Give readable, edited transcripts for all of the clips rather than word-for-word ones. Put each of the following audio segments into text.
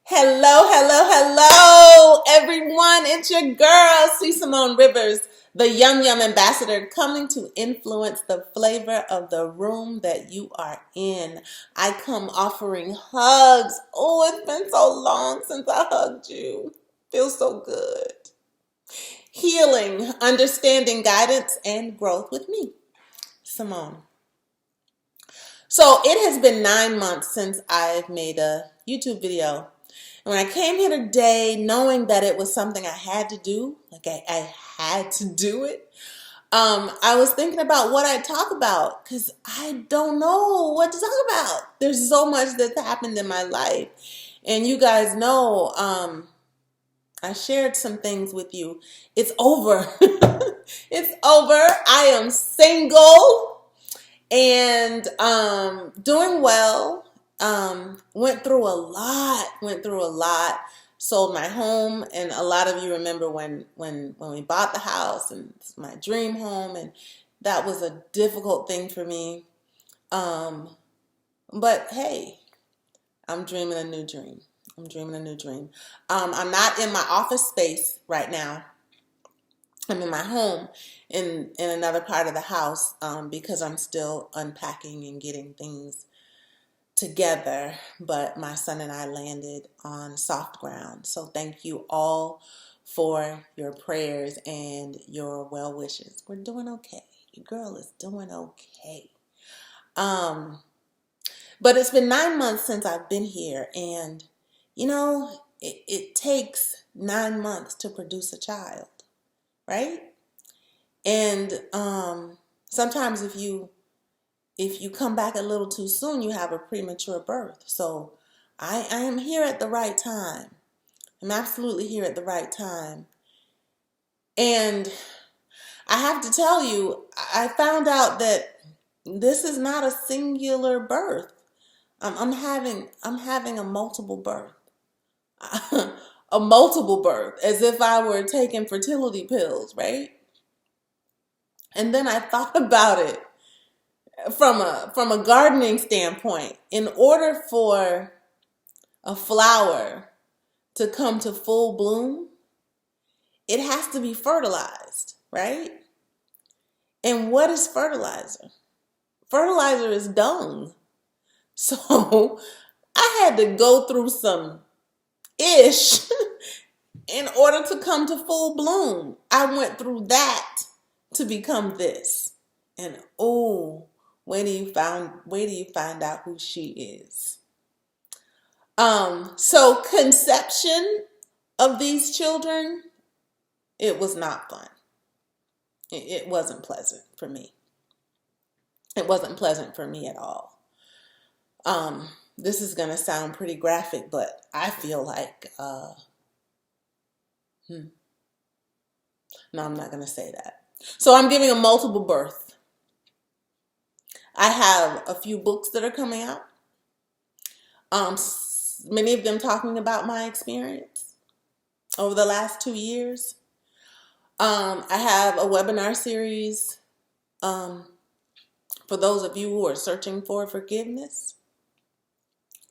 Hello, everyone. It's your girl, Simone Rivers, the Yum Yum Ambassador, coming to influence the flavor of the room that you are in. I come offering hugs. Oh, it's been so long since I hugged you. Feels so good. Healing, understanding, guidance, and growth with me, Simone. So it has been 9 months since I've made a YouTube video. And when I came here today, knowing that it was something I had to do, like I had to do it, I was thinking about what I'd talk about because I don't know what to talk about. There's so much that's happened in my life. And you guys know, I shared some things with you. It's over. It's over. I am single. And doing well. Went through a lot. Sold my home, and a lot of you remember when we bought the house, and it's my dream home, and that was a difficult thing for me. But hey, I'm dreaming a new dream. I'm not in my office space right now. I'm in my home in another part of the house because I'm still unpacking and getting things together. But my son and I landed on soft ground. So thank you all for your prayers and your well wishes. We're doing okay. Your girl is doing okay. But it's been 9 months since I've been here, and you know, it takes 9 months to produce a child, right? And sometimes if you come back a little too soon, you have a premature birth. So I am here at the right time. I'm absolutely here at the right time. And I have to tell you, I found out that this is not a singular birth. I'm having a multiple birth. A multiple birth, as if I were taking fertility pills, right? And then I thought about it from a gardening standpoint. In order for a flower to come to full bloom, it has to be fertilized, right? And what is fertilizer? Fertilizer is dung. So I had to go through some ish in order to come to full bloom. I went through that to become this. And oh, wait till you find out who she is. So conception of these children, it was not fun. It wasn't pleasant for me. It wasn't pleasant for me at all. This is going to sound pretty graphic, but I feel like, no, I'm not going to say that. So I'm giving a multiple birth. I have a few books that are coming out. Many of them talking about my experience over the last 2 years. I have a webinar series for those of you who are searching for forgiveness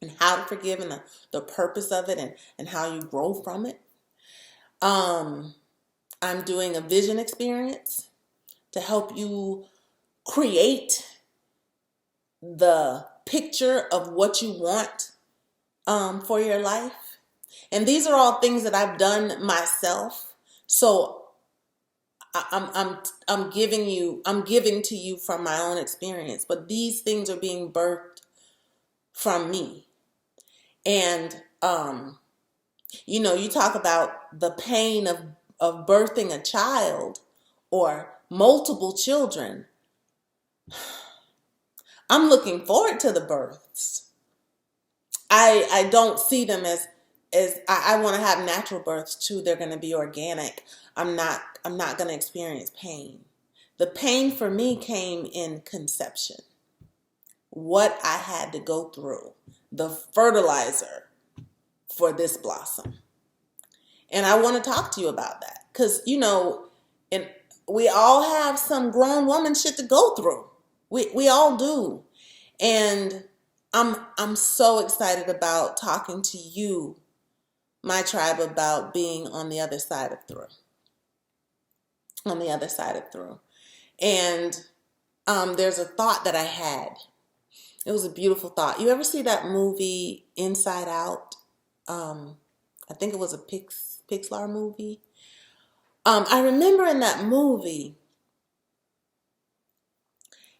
and how to forgive and the purpose of it and how you grow from it. I'm doing a vision experience to help you create the picture of what you want for your life. And these are all things that I've done myself. So I'm giving to you from my own experience, but these things are being birthed from me. And you talk about the pain of birthing a child or multiple children. I'm looking forward to the births. I don't see them as I want to have natural births too. They're going to be organic. I'm not going to experience pain. The pain for me came in conception. What I had to go through, the fertilizer for this blossom. And I want to talk to you about that because, and we all have some grown woman shit to go through. We all do. And I'm so excited about talking to you my tribe about being on the other side of through. On the other side of through. And there's a thought that I had. It was a beautiful thought. You ever see that movie Inside Out? I think it was a Pixar movie. I remember in that movie,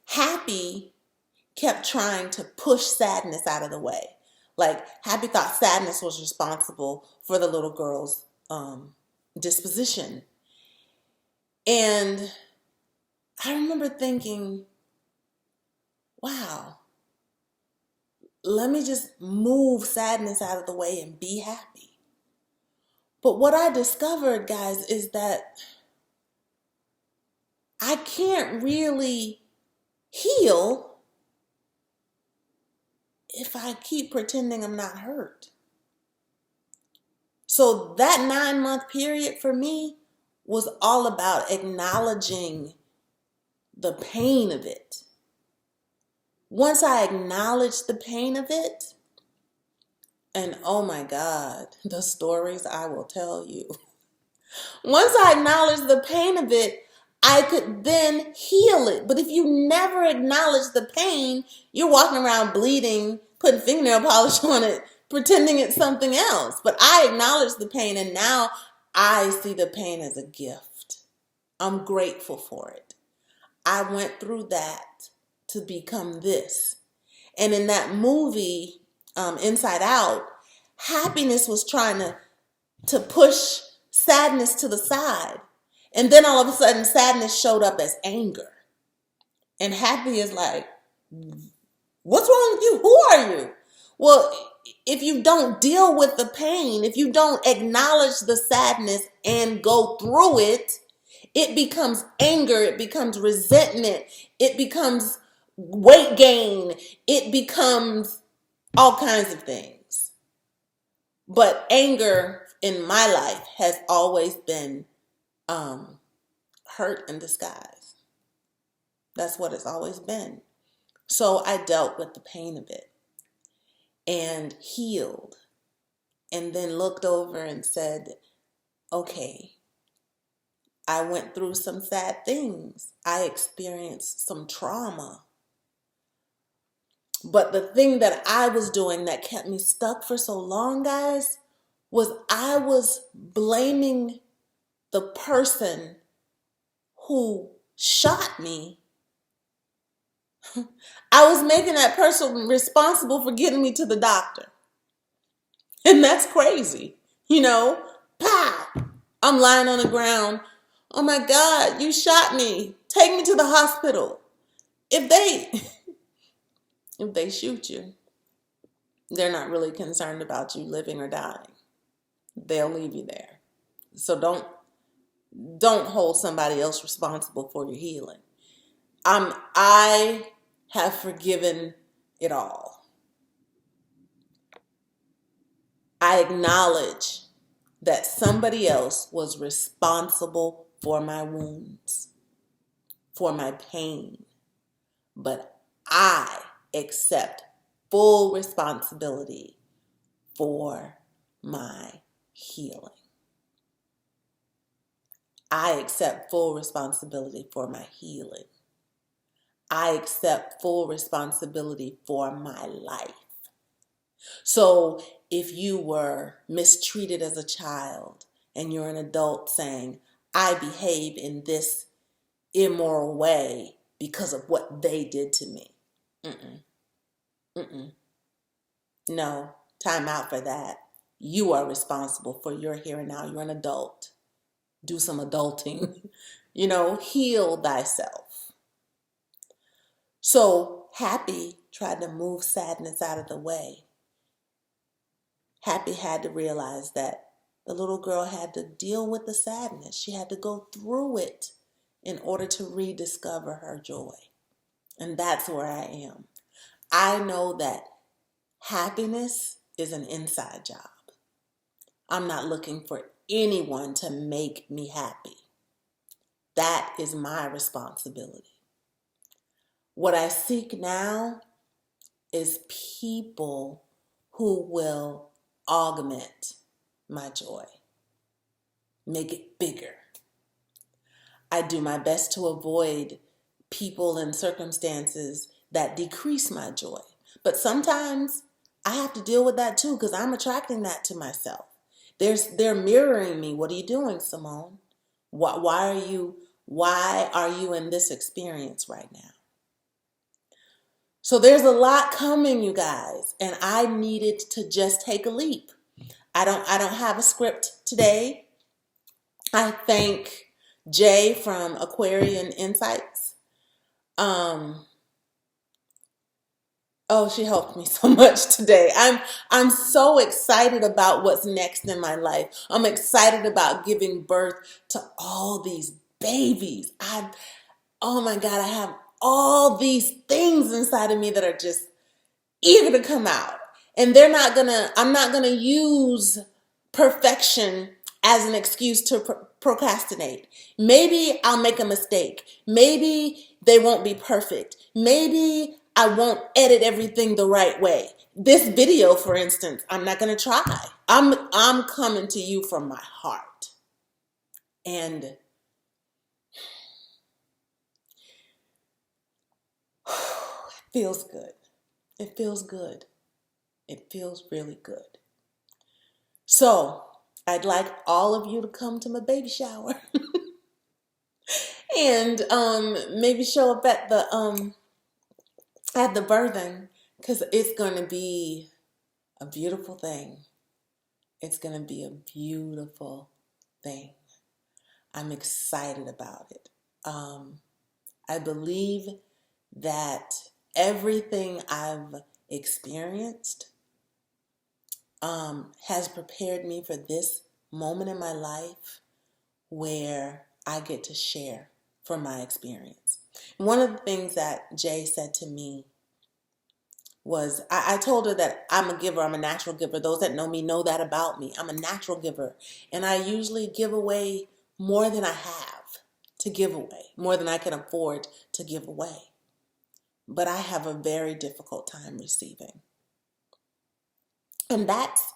Happy kept trying to push sadness out of the way. Like, Happy thought sadness was responsible for the little girl's disposition. And I remember thinking, wow, let me just move sadness out of the way and be happy. But what I discovered, guys, is that I can't really heal if I keep pretending I'm not hurt. So that 9-month period for me was all about acknowledging the pain of it. Once I acknowledged the pain of it, and oh my God, the stories I will tell you. Once I acknowledged the pain of it, I could then heal it. But if you never acknowledge the pain, you're walking around bleeding, putting fingernail polish on it, pretending it's something else. But I acknowledge the pain, and now I see the pain as a gift. I'm grateful for it. I went through that to become this. And in that movie, Inside Out, happiness was trying to push sadness to the side. And then all of a sudden, sadness showed up as anger. And Happy is like, what's wrong with you? Who are you? Well, if you don't deal with the pain, if you don't acknowledge the sadness and go through it, it becomes anger, it becomes resentment, it becomes weight gain, it becomes all kinds of things. But anger in my life has always been hurt in disguise. That's what it's always been. So I dealt with the pain of it and healed, and then looked over and said, okay, I went through some sad things. I experienced some trauma. But the thing that I was doing that kept me stuck for so long, guys, was I was blaming the person who shot me. I was making that person responsible for getting me to the doctor. And that's crazy. You know, pow, I'm lying on the ground. Oh my God, you shot me. Take me to the hospital. If they shoot you, they're not really concerned about you living or dying. They'll leave you there. So don't hold somebody else responsible for your healing. I have forgiven it all. I acknowledge that somebody else was responsible for my wounds, for my pain, but I accept full responsibility for my healing. I accept full responsibility for my healing. I accept full responsibility for my life. So if you were mistreated as a child and you're an adult saying, I behave in this immoral way because of what they did to me. No, time out for that. You are responsible for your here and now. You're an adult. Do some adulting. Heal thyself. So Happy tried to move sadness out of the way. Happy had to realize that the little girl had to deal with the sadness. She had to go through it in order to rediscover her joy. And that's where I am. I know that happiness is an inside job. I'm not looking for anyone to make me happy. That is my responsibility. What I seek now is people who will augment my joy, make it bigger. I do my best to avoid people and circumstances that decrease my joy. But sometimes I have to deal with that too, because I'm attracting that to myself. They're mirroring me. What are you doing, Simone? Why are you in this experience right now? So there's a lot coming, you guys, and I needed to just take a leap. I don't have a script today. I thank Jay from Aquarian Insights. Oh, she helped me so much today. I'm so excited about what's next in my life. I'm excited about giving birth to all these babies. Oh my God, I have all these things inside of me that are just eager to come out. And I'm not gonna use perfection as an excuse to procrastinate. Maybe I'll make a mistake. Maybe they won't be perfect. Maybe I won't edit everything the right way. This video, for instance, I'm not gonna try. I'm coming to you from my heart. And it feels good. It feels good. It feels really good. So I'd like all of you to come to my baby shower and maybe show up at the birthing, because it's going to be a beautiful thing. It's going to be a beautiful thing. I'm excited about it. I believe that everything I've experienced has prepared me for this moment in my life where I get to share from my experience. One of the things that Jay said to me was, I told her that I'm a giver, I'm a natural giver. Those that know me know that about me. I'm a natural giver. And I usually give away more than I have to give away, more than I can afford to give away. But I have a very difficult time receiving. And that's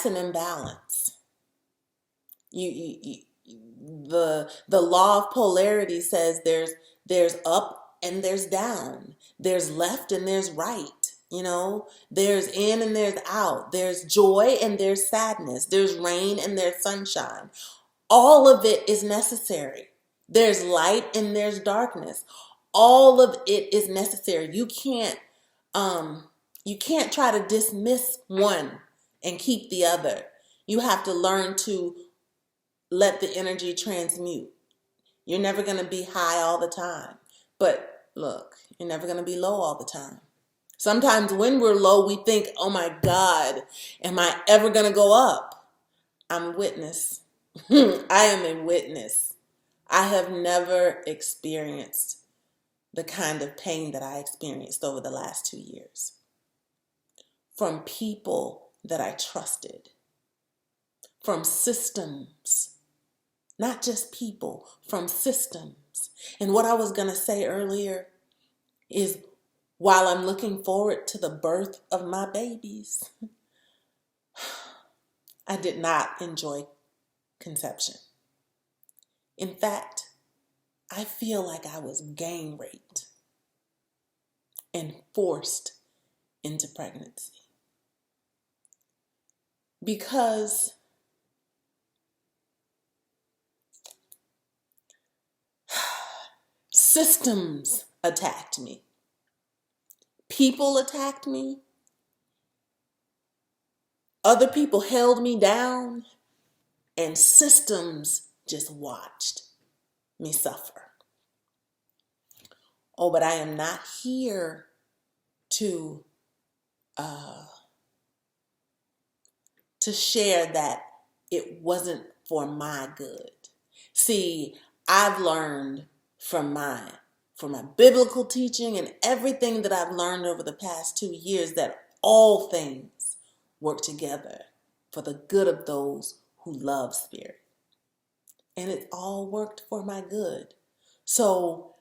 an imbalance. The law of polarity says there's up and there's down. There's left and there's right. You know, there's in and there's out. There's joy and there's sadness. There's rain and there's sunshine. All of it is necessary. There's light and there's darkness. All of it is necessary. You can't try to dismiss one and keep the other. You have to learn to let the energy transmute. You're never going to be high all the time. But look, you're never going to be low all the time. Sometimes when we're low, we think, oh my God, am I ever going to go up? I'm a witness. I am a witness. I have never experienced the kind of pain that I experienced over the last 2 years from people that I trusted, from systems, not just people, from systems. And what I was going to say earlier is, while I'm looking forward to the birth of my babies, I did not enjoy conception. In fact, I feel like I was gang raped and forced into pregnancy. Because systems attacked me. People attacked me. Other people held me down. And systems just watched me suffer. Oh, but I am not here to share that it wasn't for my good. See, I've learned from my biblical teaching and everything that I've learned over the past 2 years that all things work together for the good of those who love spirit. And it all worked for my good. So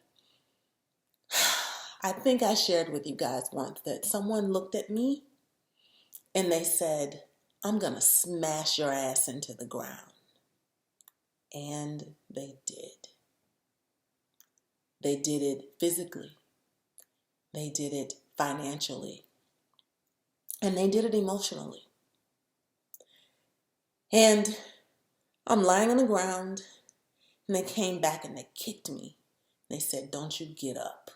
I think I shared with you guys once that someone looked at me and they said, I'm going to smash your ass into the ground. And they did. They did it physically. They did it financially. And they did it emotionally. And I'm lying on the ground, and they came back and they kicked me. They said, "Don't you get up."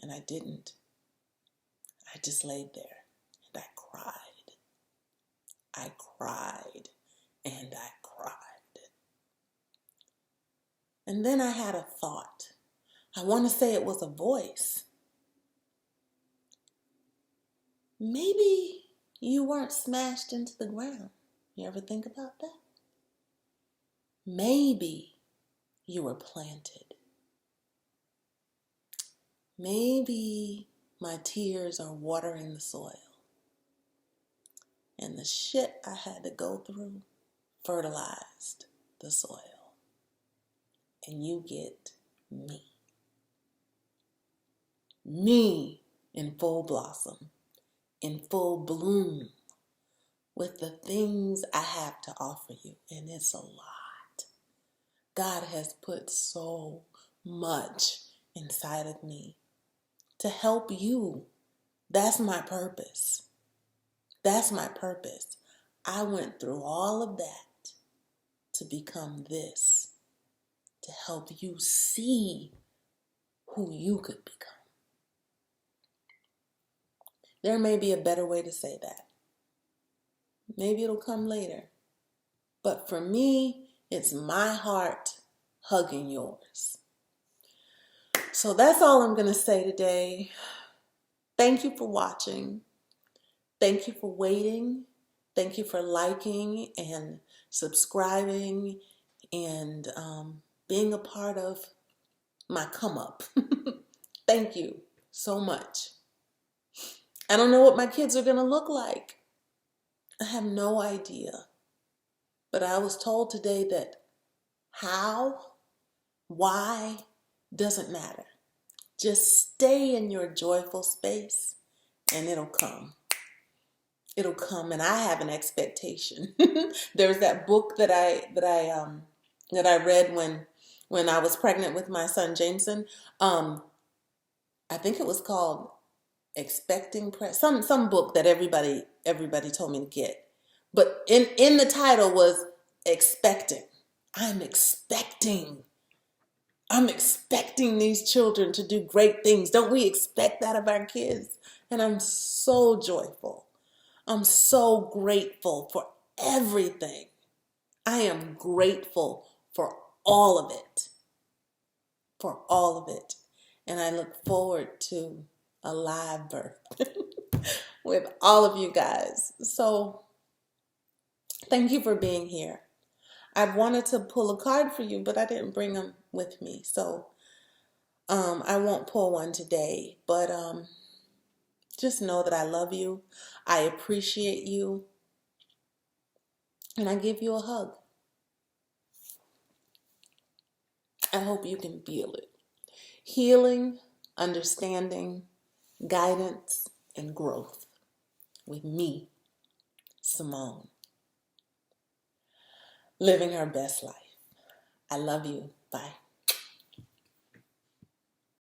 And I didn't. I just laid there and I cried. I cried and I cried. And then I had a thought. I want to say it was a voice. Maybe you weren't smashed into the ground. You ever think about that? Maybe you were planted. Maybe my tears are watering the soil. And the shit I had to go through fertilized the soil. And you get me. Me in full blossom, in full bloom, with the things I have to offer you. And it's a lot. God has put so much inside of me to help you. That's my purpose. That's my purpose. I went through all of that to become this, to help you see who you could become. There may be a better way to say that. Maybe it'll come later. But for me, it's my heart hugging yours. So that's all I'm going to say today. Thank you for watching. Thank you for waiting. Thank you for liking and subscribing and being a part of my come up. Thank you so much. I don't know what my kids are going to look like. I have no idea. But I was told today that how, why, doesn't matter. Just stay in your joyful space and it'll come. It'll come, and I have an expectation. There's that book that I read when I was pregnant with my son Jameson. I think it was called Expecting some book that everybody told me to get. But in the title was expecting. I'm expecting these children to do great things. Don't we expect that of our kids? And I'm so joyful. I'm so grateful for everything. I am grateful for all of it. For all of it. And I look forward to a live birth with all of you guys. So thank you for being here. I wanted to pull a card for you, but I didn't bring them with me. So I won't pull one today. But just know that I love you. I appreciate you. And I give you a hug. I hope you can feel it. Healing, understanding, guidance, and growth with me, Simone. Living her best life. I love you. Bye.